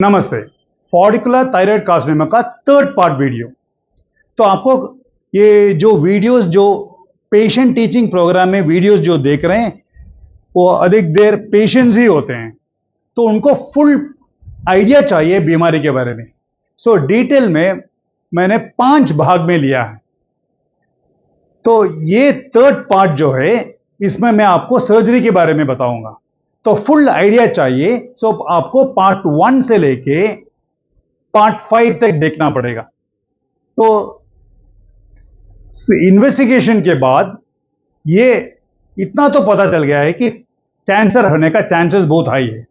नमस्ते। Follicular thyroid carcinoma का third part video. तो आपको ये जो वीडियोस जो पेशेंट टीचिंग प्रोग्राम में वीडियोस जो देख रहे हैं वो अधिक देर पेशेंट्स ही होते हैं, तो उनको फुल आइडिया चाहिए बीमारी के बारे में। सो डिटेल में मैंने 5 भाग में लिया है। तो ये थर्ड पार्ट जो है इसमें मैं आपको सर्जरी के बारे में बताऊंगा। तो फुल आइडिया चाहिए, सो आपको पार्ट 1 से लेके पार्ट 5 तक देखना पड़ेगा। तो इन्वेस्टिगेशन के बाद ये इतना तो पता चल गया है कि कैंसर होने का चांसेस बहुत हाई है।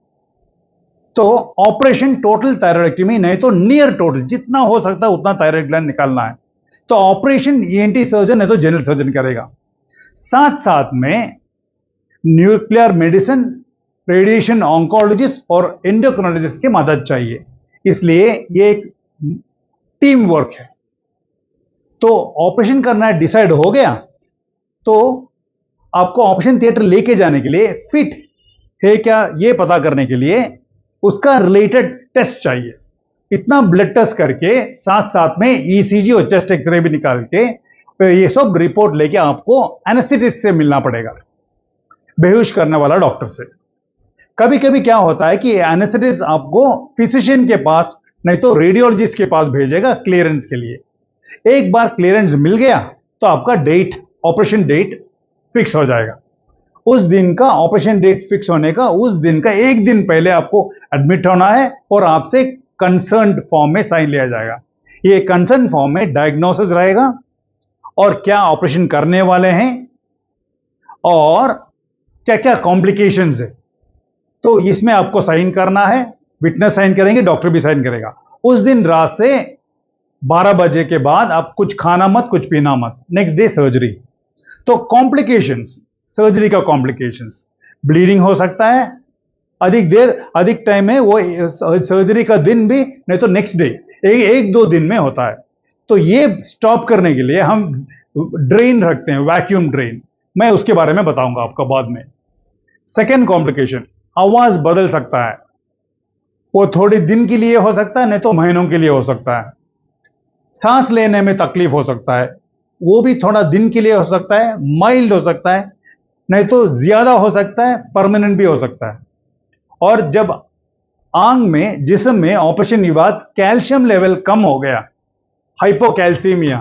तो ऑपरेशन टोटल थायराइडेक्टमी नहीं तो नियर टोटल, जितना हो सकता है उतना थायराइड ग्लैंड निकालना है। तो ऑपरेशन ईएनटी सर्जन नहीं तो जनरल सर्जन करेगा। साथ साथ में न्यूक्लियर मेडिसिन, रेडिएशन ऑन्कोलॉजिस्ट और एंडोक्रिनोलॉजिस्ट की मदद चाहिए, इसलिए ये एक टीम वर्क है। तो ऑपरेशन करना डिसाइड हो गया तो आपको ऑपरेशन थिएटर लेके जाने के लिए फिट है क्या ये पता करने के लिए उसका रिलेटेड टेस्ट चाहिए। इतना ब्लड टेस्ट करके साथ साथ में ईसीजी और चेस्ट एक्सरे भी निकाल के ये सब रिपोर्ट लेके आपको एनेस्थेटिस्ट से मिलना पड़ेगा, बेहोश करने वाला डॉक्टर से। कभी कभी क्या होता है कि एनेस्थेटिस्ट आपको फिजिशियन के पास नहीं तो रेडियोलॉजिस्ट के पास भेजेगा क्लियरेंस के लिए। एक बार क्लियरेंस मिल गया तो आपका डेट, ऑपरेशन डेट फिक्स हो जाएगा। उस दिन का ऑपरेशन डेट फिक्स होने का उस दिन का एक दिन पहले आपको एडमिट होना है और आपसे कंसर्न फॉर्म में साइन लिया जाएगा। ये कंसर्न फॉर्म में डायग्नोसिस रहेगा और क्या ऑपरेशन करने वाले हैं और क्या क्या कॉम्प्लिकेशंस है, तो इसमें आपको साइन करना है। विटनेस साइन करेंगे, डॉक्टर भी साइन करेगा। उस दिन रात से 12 बजे के बाद आप कुछ खाना मत, कुछ पीना मत। Next day surgery. तो कॉम्प्लिकेशंस, सर्जरी का कॉम्प्लिकेशंस, ब्लीडिंग हो सकता है अधिक देर, अधिक टाइम में, वो सर्जरी का दिन भी नहीं तो नेक्स्ट डे, एक दो दिन में होता है। तो ये स्टॉप करने के लिए हम ड्रेन रखते हैं, वैक्यूम ड्रेन। मैं उसके बारे में बताऊंगा आपको बाद में। सेकेंड कॉम्प्लिकेशन, आवाज बदल सकता है। वो थोड़े दिन के लिए हो सकता है नहीं तो महीनों के लिए हो सकता है। सांस लेने में तकलीफ हो सकता है, वो भी थोड़ा दिन के लिए हो सकता है, माइल्ड हो सकता है नहीं तो ज्यादा हो सकता है, परमानेंट भी हो सकता है। और जब आंग में, जिस्म में ऑपरेशन के बाद कैल्शियम लेवल कम हो गया, हाइपोकैल्सीमिया,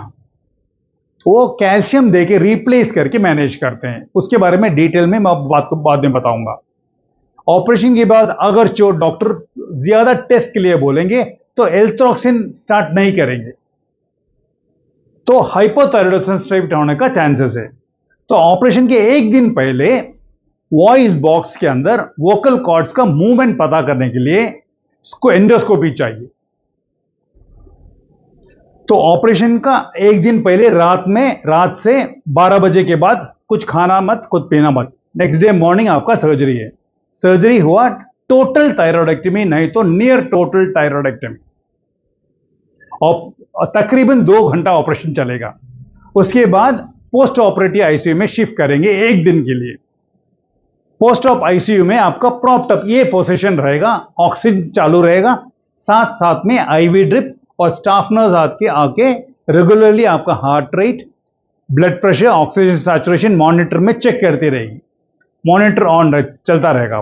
वो कैल्शियम देके रिप्लेस करके मैनेज करते हैं। उसके बारे में डिटेल में मैं बात को बाद में बताऊंगा। ऑपरेशन के बाद अगर जो डॉक्टर ज्यादा टेस्ट के लिए बोलेंगे तो एल्ट्रोक्सिन स्टार्ट नहीं करेंगे, तो हाइपोथायराइडिज्म होने का चांसेस है। तो ऑपरेशन के एक दिन पहले वॉइस बॉक्स के अंदर वोकल कॉर्ड्स का मूवमेंट पता करने के लिए इसको एंडोस्कोपी चाहिए। तो ऑपरेशन का एक दिन पहले रात से 12 बजे के बाद कुछ खाना मत, कुछ पीना मत। नेक्स्ट डे मॉर्निंग आपका सर्जरी है। सर्जरी हुआ टोटल थायराइडेक्टमी नहीं तो नियर टोटल थायराइडेक्टमी, और तकरीबन 2 घंटा ऑपरेशन चलेगा। उसके बाद पोस्ट ऑपरेटिव आईसीयू में शिफ्ट करेंगे एक दिन के लिए। पोस्ट ऑप आईसीयू में आपका प्रॉप्ड अप ये पोजीशन रहेगा, ऑक्सीजन चालू रहेगा, साथ साथ में आईवी ड्रिप और स्टाफ नर्स आके रेगुलरली आपका heart rate, blood pressure, oxygen saturation monitor में चेक करती रहेगी। मॉनिटर ऑन चलता रहेगा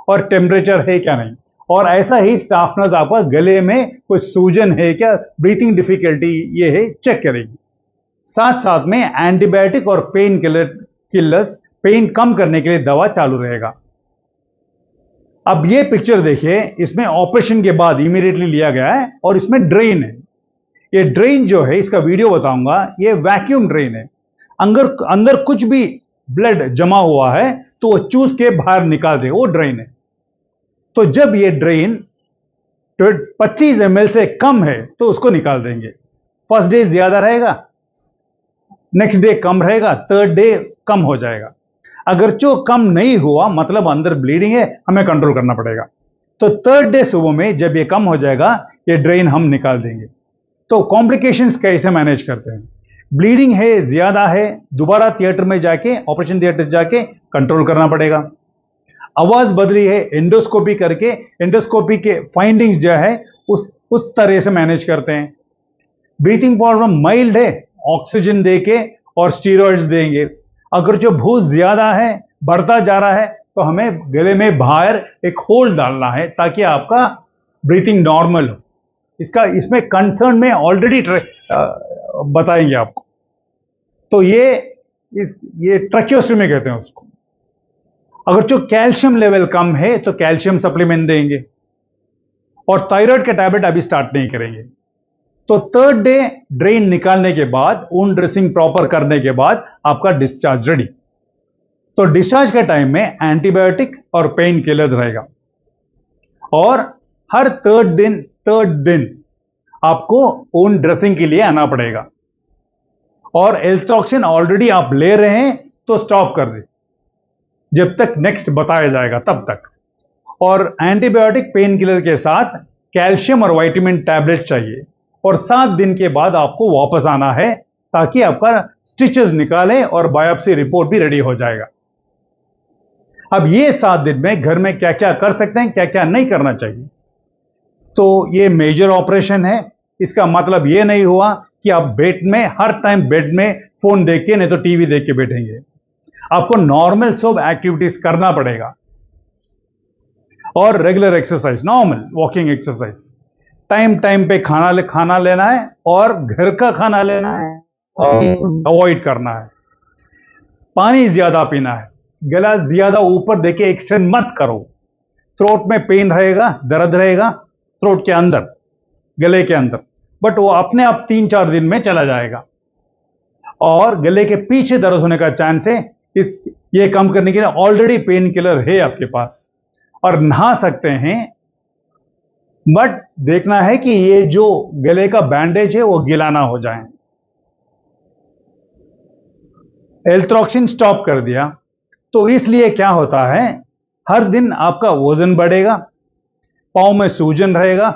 और टेम्परेचर है क्या नहीं। और ऐसा ही स्टाफ नर्स आपका गले में कुछ सूजन है क्या, ब्रीथिंग डिफिकल्टी ये है, चेक करेगी। साथ साथ में एंटीबायोटिक और पेन किलर्स, पेन कम करने के लिए दवा चालू रहेगा। अब ये पिक्चर देखिए, इसमें ऑपरेशन के बाद इमीडिएटली लिया गया है और इसमें ड्रेन है। ये ड्रेन जो है, इसका वीडियो बताऊंगा, ये वैक्यूम ड्रेन है। अंदर कुछ भी ब्लड जमा हुआ है तो वो चूस के बाहर निकाल दे, वो ड्रेन है। तो जब ये ड्रेन 25 ml से कम है तो उसको निकाल देंगे। फर्स्ट डे ज्यादा रहेगा, नेक्स्ट डे कम रहेगा, थर्ड डे कम हो जाएगा। अगर जो कम नहीं हुआ मतलब अंदर ब्लीडिंग है, हमें कंट्रोल करना पड़ेगा। तो थर्ड डे सुबह में जब ये कम हो जाएगा, ये ड्रेन हम निकाल देंगे। तो कॉम्प्लिकेशंस कैसे मैनेज करते हैं? ब्लीडिंग है, ज्यादा है, दोबारा थिएटर में जाके, ऑपरेशन थिएटर जाके कंट्रोल करना पड़ेगा। आवाज बदली है, एंडोस्कोपी करके एंडोस्कोपी के फाइंडिंग्स जो है उस तरह से मैनेज करते हैं। ब्रीथिंग प्रॉब्लम माइल्ड है, ऑक्सीजन देके और स्टीरॉइड्स देंगे। अगर जो बहुत ज्यादा है, बढ़ता जा रहा है, तो हमें गले में बाहर एक होल डालना है ताकि आपका ब्रीथिंग नॉर्मल हो। इसमें कंसर्न में ऑलरेडी बताएंगे आपको। तो ये ट्रैकियोस्टोमी कहते हैं उसको। अगर जो कैल्शियम लेवल कम है तो कैल्शियम सप्लीमेंट देंगे, और थायराइड का टैबलेट अभी स्टार्ट नहीं करेंगे। तो थर्ड डे ड्रेन निकालने के बाद, वुंड ड्रेसिंग प्रॉपर करने के बाद आपका डिस्चार्ज रेडी। तो डिस्चार्ज के टाइम में एंटीबायोटिक और पेन किलर रहेगा, और हर थर्ड दिन आपको वुंड ड्रेसिंग के लिए आना पड़ेगा। और एल्ट्रॉक्सिन ऑलरेडी आप ले रहे हैं तो स्टॉप कर दें जब तक नेक्स्ट बताया जाएगा तब तक। और एंटीबायोटिक पेन किलर के साथ कैल्शियम और विटामिन टैबलेट चाहिए, और 7 दिन के बाद आपको वापस आना है ताकि आपका स्टिचेस निकाले और बायोप्सी रिपोर्ट भी रेडी हो जाएगा। अब ये 7 दिन में घर में क्या क्या कर सकते हैं, क्या क्या नहीं करना चाहिए। तो ये मेजर ऑपरेशन है। इसका मतलब ये नहीं हुआ कि आप बेड में हर टाइम बेड में फोन देख के नहीं तो टीवी देख के बैठेंगे। आपको नॉर्मल सब एक्टिविटीज करना पड़ेगा, और regular exercise, normal walking exercise, time पे खाना लेना है, और घर का खाना लेना है और अवॉइड करना है। पानी ज्यादा पीना है, गला ज्यादा ऊपर देके एक्सटेंड मत करो। थ्रोट में पेन रहेगा, दर्द रहेगा थ्रोट के अंदर, गले के अंदर, बट वो अपने आप 3-4 दिन में चला जाएगा। और गले के पीछे दर्द होने का चांस है, ये कम करने के लिए ऑलरेडी पेन किलर है आपके पास। और नहा सकते हैं, बट देखना है कि ये जो गले का बैंडेज है वो गीला ना हो जाए। एल्ट्रॉक्सिन स्टॉप कर दिया तो इसलिए क्या होता है, हर दिन आपका वजन बढ़ेगा, पाँव में सूजन रहेगा,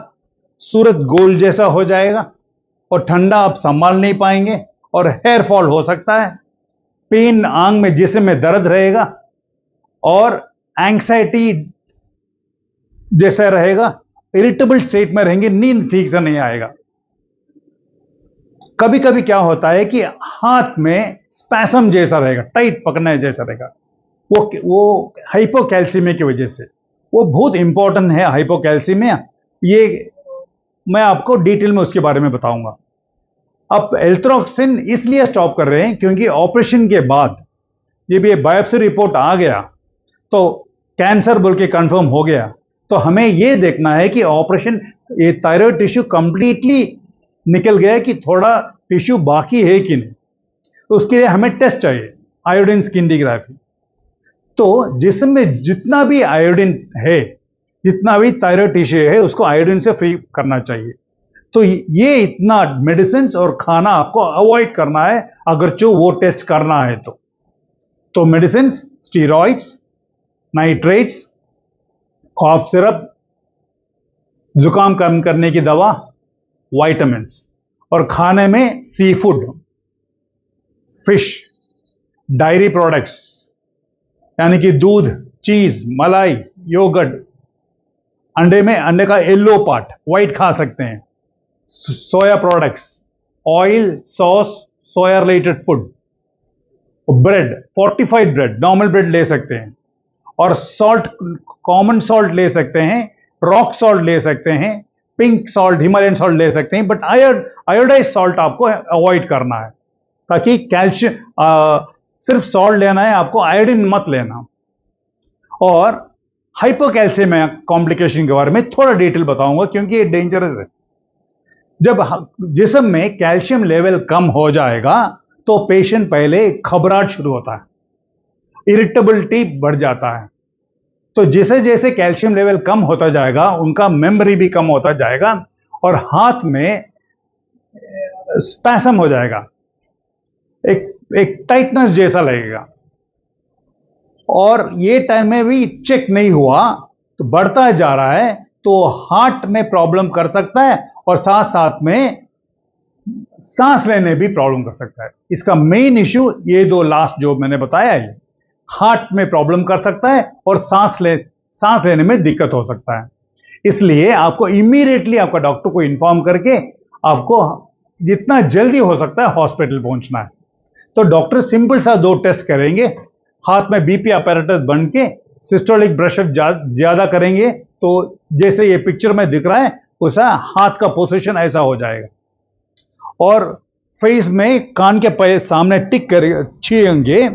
सूरत गोल जैसा हो जाएगा, और ठंडा आप संभाल नहीं पाएंगे, और हेयर फॉल हो सकता है। पेन आंग में, जिस्म में दर्द रहेगा, और एंग्जाइटी जैसा रहेगा, इरिटेबल स्टेट में रहेंगे, नींद ठीक से नहीं आएगा। कभी कभी क्या होता है कि हाथ में स्पैसम जैसा रहेगा, टाइट पकड़ने जैसा रहेगा, वो हाइपोकैल्सीमिया की वजह से। वो बहुत इंपॉर्टेंट है हाइपोकैल्सीमिया, ये मैं आपको डिटेल में उसके बारे में बताऊंगा। अब एल्ट्रॉक्सिन इसलिए स्टॉप कर रहे हैं क्योंकि ऑपरेशन के बाद जब ये बायोप्सी रिपोर्ट आ गया तो कैंसर बोल के कंफर्म हो गया, तो हमें यह देखना है कि ऑपरेशन, ये थायराइड टिश्यू कंप्लीटली निकल गया कि थोड़ा टिश्यू बाकी है कि नहीं। तो उसके लिए हमें टेस्ट चाहिए, आयोडीन स्किनडिग्राफी। तो जिस्म में जितना भी आयोडीन है, जितना भी थायराइड टिश्यू है, उसको आयोडीन से फ्री करना चाहिए। तो ये इतना मेडिसिन और खाना आपको अवॉइड करना है अगर जो वो टेस्ट करना है। तो medicine, steroids, nitrates, cough syrup, जुकाम कम करने की दवा, विटामिन्स, और खाने में seafood, fish, dairy products यानी कि दूध, चीज, मलाई, योगर्ट, अंडे में अंडे का येलो पार्ट, व्हाइट खा सकते हैं, soya products, oil, sauce, soya related food, bread, fortified bread, normal bread ले सकते हैं, और सॉल्ट, कॉमन सॉल्ट ले सकते हैं, रॉक सॉल्ट ले सकते हैं, पिंक सॉल्ट, हिमालयन सॉल्ट ले सकते हैं, बट आयोडाइज सॉल्ट आपको अवॉइड करना है ताकि कैल्शियम, सिर्फ सॉल्ट लेना है आपको, आयोडीन मत लेना। और हाइपोकैल्सीमिया कॉम्प्लिकेशन के बारे में थोड़ा डिटेल बताऊंगा क्योंकि ये डेंजरस है। जब जिस्म में कैल्शियम लेवल कम हो जाएगा तो पेशेंट पहले घबराहट शुरू होता है, इरिटेबिलिटी बढ़ जाता है। तो जैसे जैसे कैल्शियम लेवल कम होता जाएगा, उनका मेमोरी भी कम होता जाएगा, और हाथ में स्पैसम हो जाएगा, एक टाइटनेस जैसा लगेगा। और ये टाइम में भी चेक नहीं हुआ तो बढ़ता जा रहा है, तो हार्ट में प्रॉब्लम कर सकता है, और साथ साथ में सांस लेने भी प्रॉब्लम कर सकता है। इसका मेन इश्यू ये दो लास्ट जो मैंने बताया है। हार्ट में प्रॉब्लम कर सकता है और सांस लेने में दिक्कत हो सकता है। इसलिए आपको इमीडिएटली आपका डॉक्टर को इन्फॉर्म करके आपको जितना जल्दी हो सकता है हॉस्पिटल पहुंचना है। तो डॉक्टर सिंपल सा 2 टेस्ट करेंगे, हाथ में बीपी अपैरेटस बन के सिस्टोलिक प्रेशर ज्यादा करेंगे, तो जैसे ये पिक्चर में दिख रहा है वैसा हाथ का पोजीशन ऐसा हो जाएगा, और फेस में कान के सामने टिक कर छीएंगे।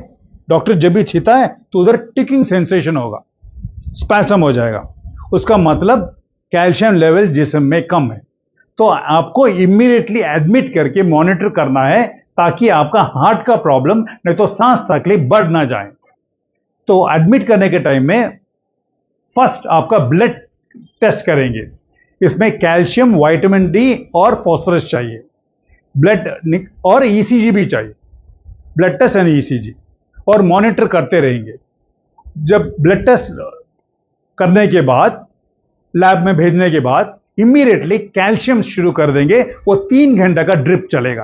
डॉक्टर जब भी छीता है तो उधर टिकिंग सेंसेशन होगा, स्पैसम हो जाएगा, उसका मतलब कैल्शियम लेवल जिस्म में कम है। तो आपको इमीडिएटली एडमिट करके मॉनिटर करना है ताकि आपका हार्ट का प्रॉब्लम नहीं तो सांस तकलीफ बढ़ ना जाए। तो एडमिट करने के टाइम में फर्स्ट आपका ब्लड टेस्ट करेंगे, इसमें कैल्शियम, विटामिन डी और फास्फोरस चाहिए, ब्लड और ईसीजी भी चाहिए, ब्लड टेस्ट एंड ईसीजी, और मॉनिटर करते रहेंगे। जब ब्लड टेस्ट करने के बाद लैब में भेजने के बाद इमीडिएटली कैल्शियम शुरू कर देंगे, वो 3 घंटा का ड्रिप चलेगा।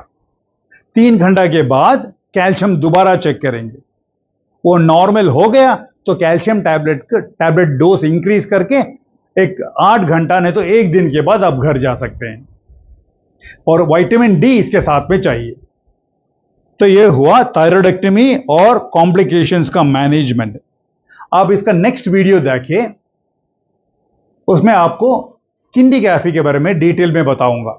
3 घंटा के बाद कैल्शियम दोबारा चेक करेंगे, वो नॉर्मल हो गया तो कैल्शियम टैबलेट डोज इंक्रीज करके एक 8 घंटा नहीं तो 1 दिन के बाद आप घर जा सकते हैं, और विटामिन डी इसके साथ में चाहिए। तो ये हुआ थायराइडेक्टमी और कॉम्प्लिकेशंस का मैनेजमेंट। आप इसका नेक्स्ट वीडियो देखिए, उसमें आपको स्किन डिग्राफी के बारे में डिटेल में बताऊंगा।